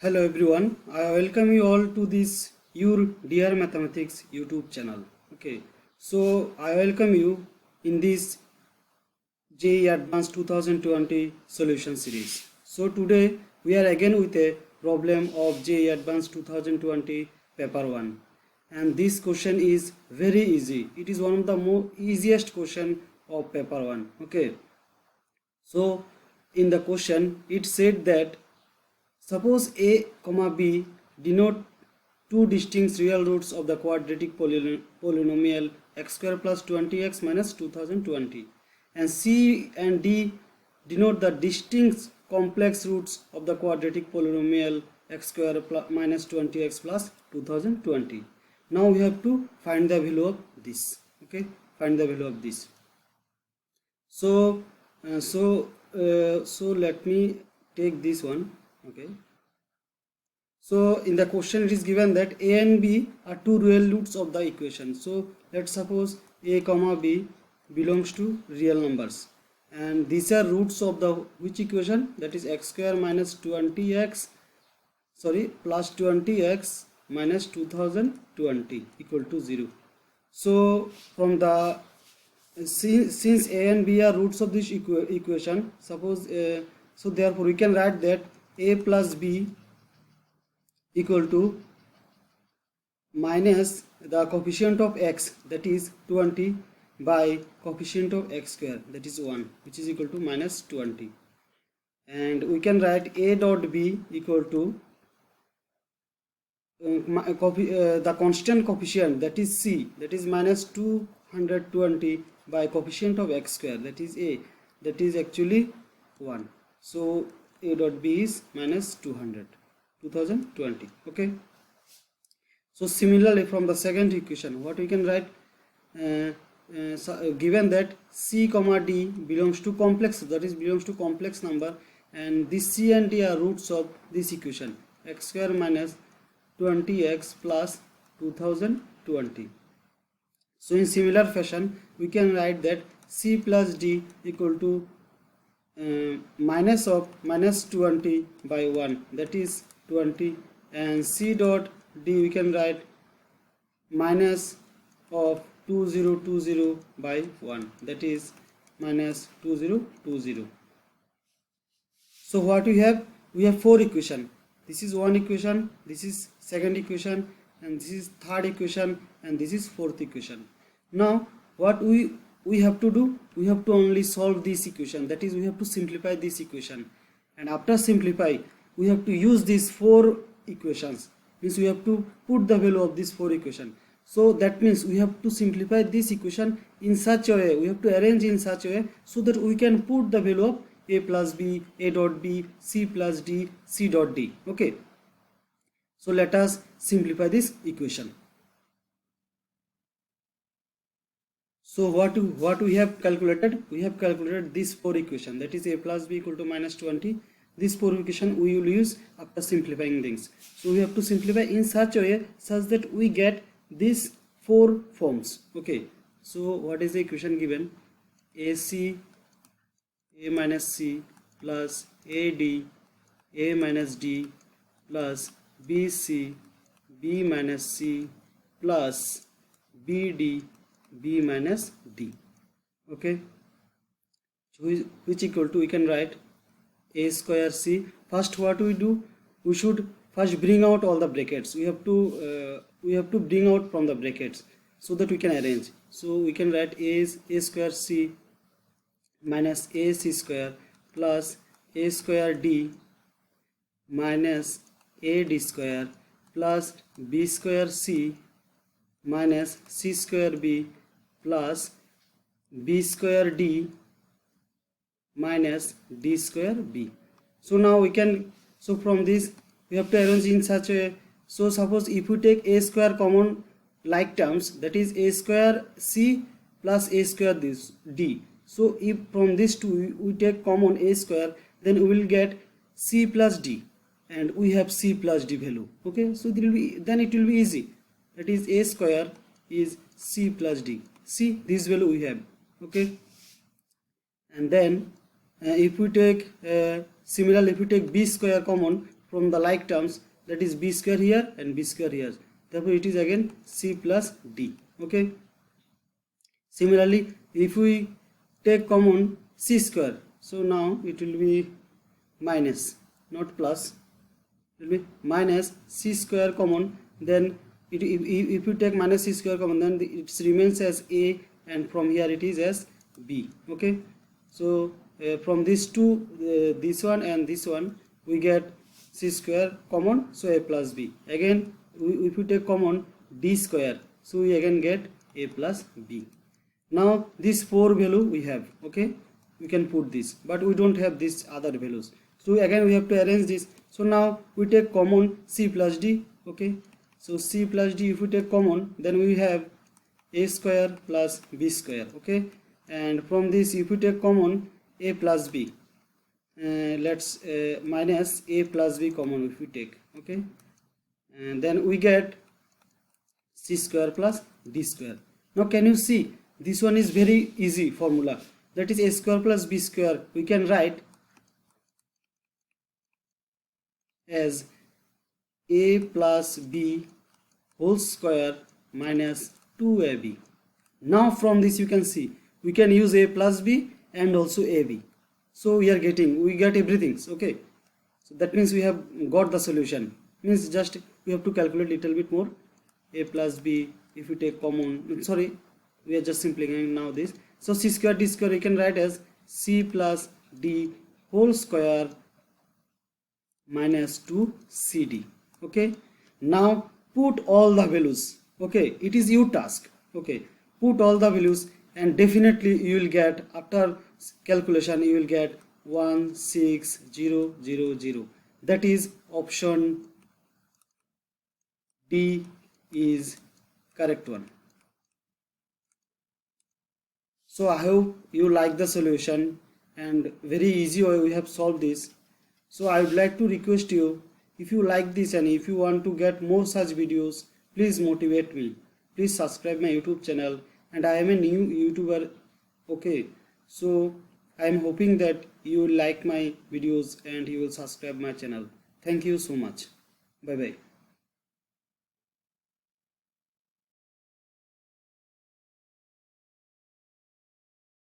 Hello everyone, I welcome you all to this your Dear Mathematics YouTube channel. Okay, so I welcome you in this JEE Advanced 2020 solution series. So today we are again with a problem of JEE Advanced 2020 paper 1, and this question is very easy. It is one of the easiest question of paper 1. Okay, so in the question it said that suppose a comma b denote two distinct real roots of the quadratic polynomial x square plus 20x minus 2020, and c and d denote the distinct complex roots of the quadratic polynomial x square plus minus 20x plus 2020. Now we have to find the value of this. Okay, find the value of this. So let me take this one. Okay, so in the question it is given that a and b are two real roots of the equation. So let's suppose a comma b belongs to real numbers, and these are roots of the which equation, that is x square minus 20x plus 20x minus 2020 equal to 0. So from the since a and b are roots of this equation, suppose so therefore we can write that a plus b equal to minus the coefficient of x, that is 20, by coefficient of x square, that is 1, which is equal to minus 20. And we can write a dot b equal to the constant coefficient, that is c, that is minus 220 by coefficient of x square, that is a, that is actually 1. So a dot b is minus 2020. Okay, so similarly from the second equation what we can write, given that c comma d belongs to complex, that is belongs to complex number, and this c and d are roots of this equation x square minus 20x plus 2020. So in similar fashion we can write that c plus d equal to minus of minus 20 by 1, that is 20, and c dot d we can write minus of 2020 by 1, that is minus 2020. So what we have four equation. This is one equation, this is second equation, and this is third equation, and this is fourth equation. Now what we have to do, we have to only solve this equation, that is we have to simplify this equation, and after simplify we have to use these four equations, means we have to put the value of this four equation. So that means we have to simplify this equation in such a way, we have to arrange in such a way so that we can put the value of a plus b, a dot b, c plus d, c dot d. Okay, so let us simplify this equation. So what we have calculated, we have calculated this four equation, that is a plus b equal to minus 20. This four equation we will use after simplifying things. So we have to simplify in such a way such that we get these four forms. Okay, so what is the equation given? AC a minus c plus ad a minus d plus bc b minus c plus bd b minus d. Okay, which equal to, we can write a square c. First what we do, we should first bring out all the brackets. We have to bring out from the brackets so that we can arrange. So we can write a square c minus a c square plus a square d minus a d square plus b square c minus c square b plus b square d minus d square b. So now we can, so from this we have to arrange in such a way. So suppose if we take a square common like terms, that is a square c plus a square this d. So if from this two we take common a square, then we will get c plus d, and we have c plus d value. Okay, so it will be, then it will be easy, that is a square is c plus d. See, this value we have. Okay, and then if we take similarly, if we take b square common from the like terms, that is b square here and b square here. Therefore it is again c plus d. Okay. Similarly, if we take common c square, so now it will be minus, not plus, it will be minus c square common. Then if you take minus c square common, then it remains as a, and from here it is as b. Okay. So from these two, this one and this one, we get c square common, so a plus b. Again, if we take common d square, so we again get a plus b. Now this 4 value we have. Okay, we can put this, but we don't have these other values, so again we have to arrange this. So now we take common c plus d. Okay, so c plus d, if we take common, then we have a square plus b square. Okay, and from this, if we take common a plus b, let's minus a plus b common if we take. Okay, and then we get c square plus d square. Now can you see, this one is very easy formula, that is a square plus b square. We can write as a plus b whole square minus 2ab. Now from this you can see, we can use a plus b and also ab. So we get everything. Okay, so that means we have got the solution. Means just we have to calculate little bit more. A plus b, if we take common, sorry, we are just simplifying now this. So c square d square you can write as c plus d whole square minus 2cd. Okay, now put all the values. Okay, it is your task. Okay, put all the values, and definitely you will get, after calculation, you will get 16000. That is option D is correct one. So I hope you like the solution, and very easy way we have solved this. So I would like to request you, if you like this and if you want to get more such videos, please motivate me. Please subscribe my YouTube channel, and I am a new YouTuber. Okay, so I am hoping that you will like my videos and you will subscribe my channel. Thank you so much. Bye bye.